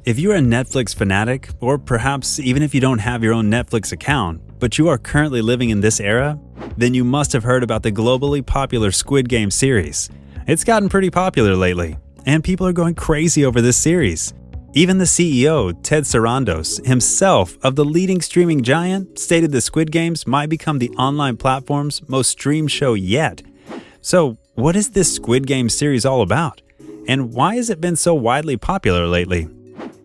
If you're a Netflix fanatic, or perhaps even if you don't have your own Netflix account, but you are currently living in this era, then you must have heard about the globally popular Squid Game series. It's gotten pretty popular lately, and people are going crazy over this series. Even the CEO, Ted Sarandos, himself of the leading streaming giant, stated that Squid Games might become the online platform's most streamed show yet. So, what is this Squid Game series all about? And why has it been so widely popular lately?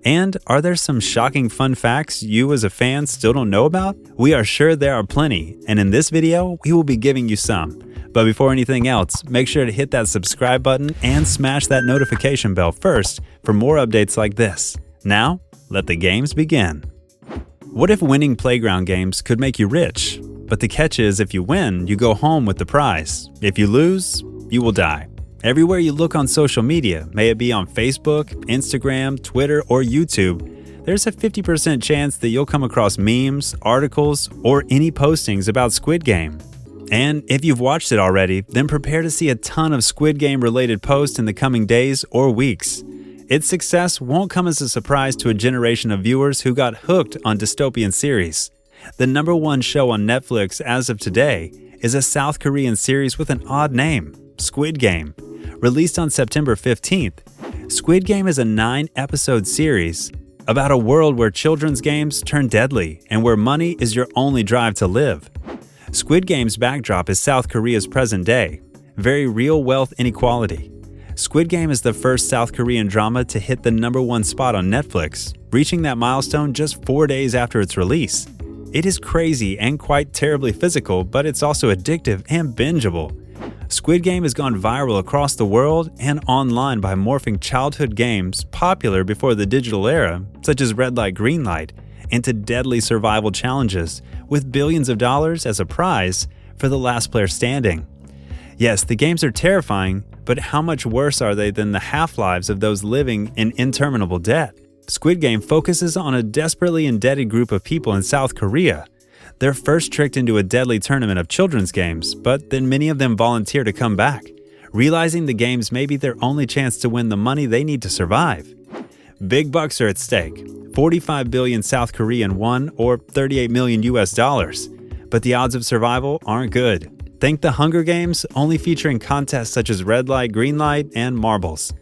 And are there some shocking fun facts you as a fan still don't know about? We are sure there are plenty, and in this video, we will be giving you some. But before anything else, make sure to hit that subscribe button and smash that notification bell first for more updates like this. Now, let the games begin. What if winning playground games could make you rich? But the catch is, if you win, you go home with the prize. If you lose, you will die. Everywhere you look on social media, may it be on Facebook, Instagram, Twitter, or YouTube, there's a 50% chance that you'll come across memes, articles, or any postings about Squid Game. And if you've watched it already, then prepare to see a ton of Squid Game-related posts in the coming days or weeks. Its success won't come as a surprise to a generation of viewers who got hooked on dystopian series. The #1 show on Netflix as of today is a South Korean series with an odd name, Squid Game. Released on September 15th, Squid Game is a 9-episode series about a world where children's games turn deadly and where money is your only drive to live. Squid Game's backdrop is South Korea's present day, very real wealth inequality. Squid Game is the first South Korean drama to hit the #1 spot on Netflix, reaching that milestone just 4 days after its release. It is crazy and quite terribly physical, but it's also addictive and bingeable. Squid Game has gone viral across the world and online by morphing childhood games popular before the digital era, such as red light, green light, into deadly survival challenges with billions of dollars as a prize for the last player standing. Yes, the games are terrifying, but how much worse are they than the half-lives of those living in interminable debt? Squid Game focuses on a desperately indebted group of people in South Korea. They're first tricked into a deadly tournament of children's games, but then many of them volunteer to come back, realizing the games may be their only chance to win the money they need to survive. Big bucks are at stake, 45 billion South Korean won or 38 million US dollars. But the odds of survival aren't good. Think the Hunger Games, only featuring contests such as red light, green light, and marbles.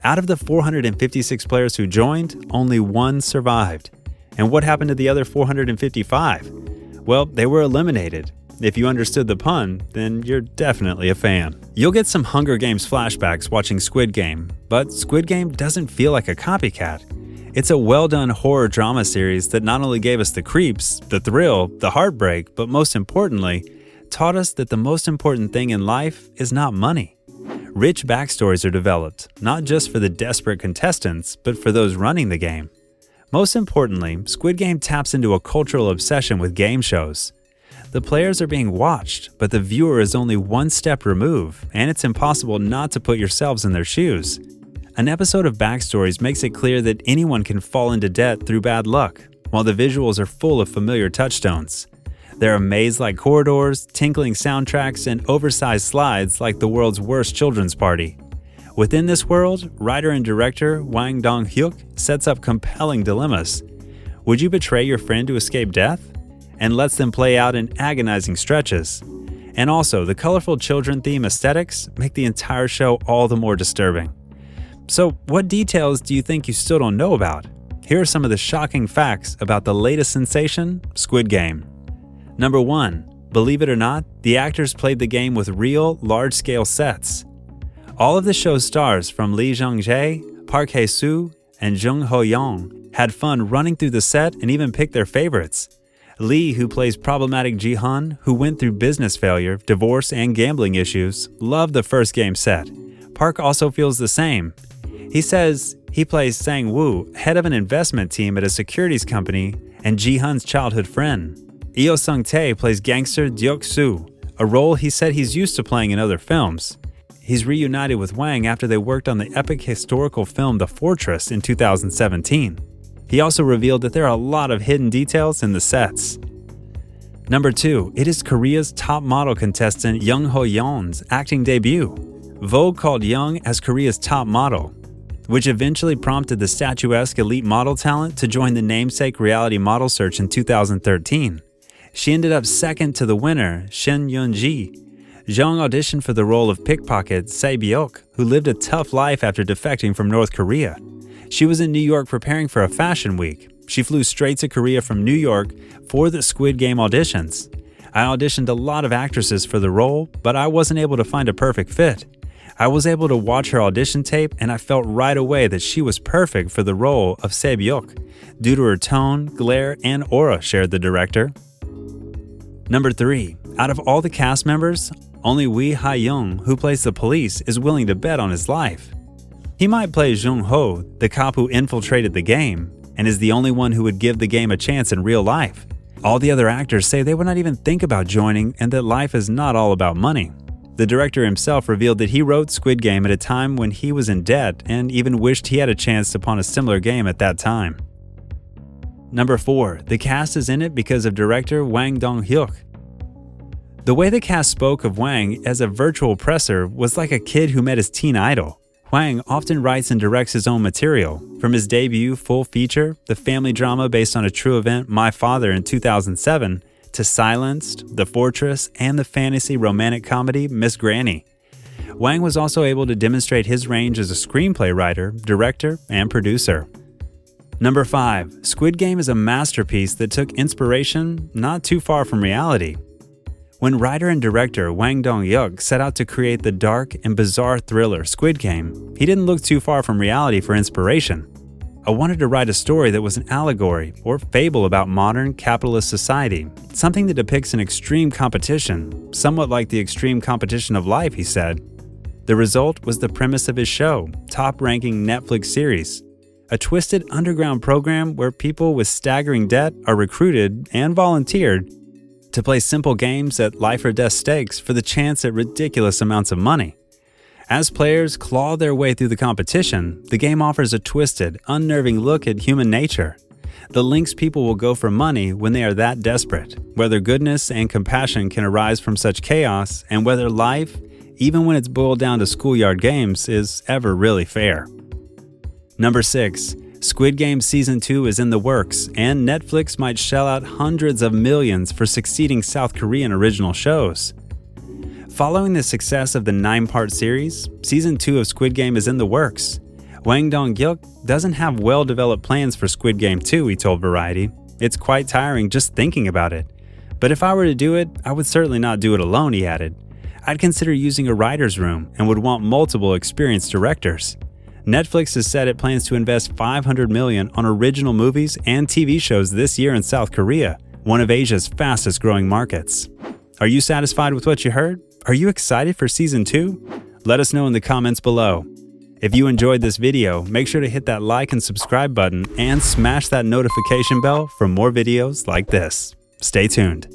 Out of the 456 players who joined, only one survived. And what happened to the other 455? Well, they were eliminated. If you understood the pun, then you're definitely a fan. You'll get some Hunger Games flashbacks watching Squid Game, but Squid Game doesn't feel like a copycat. It's a well-done horror drama series that not only gave us the creeps, the thrill, the heartbreak, but most importantly, taught us that the most important thing in life is not money. Rich backstories are developed, not just for the desperate contestants, but for those running the game. Most importantly, Squid Game taps into a cultural obsession with game shows. The players are being watched, but the viewer is only one step removed, and it's impossible not to put yourselves in their shoes. An episode of Backstories makes it clear that anyone can fall into debt through bad luck, while the visuals are full of familiar touchstones. There are maze-like corridors, tinkling soundtracks, and oversized slides like the world's worst children's party. Within this world, writer and director Hwang Dong-hyuk sets up compelling dilemmas. Would you betray your friend to escape death? And lets them play out in agonizing stretches. And also, the colorful children theme aesthetics make the entire show all the more disturbing. So, what details do you think you still don't know about? Here are some of the shocking facts about the latest sensation, Squid Game. #1. Believe it or not, the actors played the game with real, large-scale sets. All of the show's stars, from Lee Jung-jae, Park Hae-soo, and Jung Ho-young, had fun running through the set and even picked their favorites. Lee, who plays problematic Ji-hun, who went through business failure, divorce, and gambling issues, loved the first game set. Park also feels the same. He says he plays Sang-woo, head of an investment team at a securities company, and Ji-hun's childhood friend. Eo Sung-tae plays gangster Deok-soo, a role he said he's used to playing in other films. He's reunited with Hwang after they worked on the epic historical film The Fortress in 2017. He also revealed that there are a lot of hidden details in the sets. #2. It is Korea's top model contestant Jung Ho-yeon's acting debut. Vogue called Young as Korea's top model. which eventually prompted the statuesque elite model talent to join the namesake reality model search in 2013. She ended up second to the winner, Shin Yeon-ji. Jeong auditioned for the role of pickpocket Se Byuk, who lived a tough life after defecting from North Korea. She was in New York preparing for a fashion week. She flew straight to Korea from New York for the Squid Game auditions. I auditioned a lot of actresses for the role, but I wasn't able to find a perfect fit. I was able to watch her audition tape and I felt right away that she was perfect for the role of Se Byuk, due to her tone, glare, and aura, shared the director. Number 3. Out of all the cast members, only Wee Ha-young, who plays the police, is willing to bet on his life. He might play Jung-ho, the cop who infiltrated the game, and is the only one who would give the game a chance in real life. All the other actors say they would not even think about joining and that life is not all about money. The director himself revealed that he wrote Squid Game at a time when he was in debt and even wished he had a chance upon a similar game at that time. Number 4. The cast is in it because of director Hwang Dong-hyuk. The way the cast spoke of Hwang as a virtual presser was like a kid who met his teen idol. Hwang often writes and directs his own material, from his debut full feature, the family drama based on a true event My Father in 2007, to Silenced, The Fortress, and the fantasy romantic comedy Miss Granny. Hwang was also able to demonstrate his range as a screenplay writer, director, and producer. Number 5. Squid Game is a masterpiece that took inspiration not too far from reality. When writer and director Hwang Dong-hyuk set out to create the dark and bizarre thriller Squid Game, he didn't look too far from reality for inspiration. I wanted to write a story that was an allegory or fable about modern capitalist society, something that depicts an extreme competition, somewhat like the extreme competition of life, he said. The result was the premise of his show, top-ranking Netflix series, a twisted underground program where people with staggering debt are recruited and volunteered to play simple games at life or death stakes for the chance at ridiculous amounts of money. As players claw their way through the competition, the game offers a twisted, unnerving look at human nature. The lengths people will go for money when they are that desperate, whether goodness and compassion can arise from such chaos, and whether life, even when it's boiled down to schoolyard games, is ever really fair. Number 6. Squid Game Season 2 is in the works, and Netflix might shell out hundreds of millions for succeeding South Korean original shows. Following the success of the 9-part series, Season 2 of Squid Game is in the works. Hwang Dong-hyuk doesn't have well-developed plans for Squid Game 2, he told Variety. It's quite tiring just thinking about it. But if I were to do it, I would certainly not do it alone, he added. I'd consider using a writer's room and would want multiple experienced directors. Netflix has said it plans to invest $500 million on original movies and TV shows this year in South Korea, one of Asia's fastest-growing markets. Are you satisfied with what you heard? Are you excited for Season 2? Let us know in the comments below. If you enjoyed this video, make sure to hit that like and subscribe button and smash that notification bell for more videos like this. Stay tuned.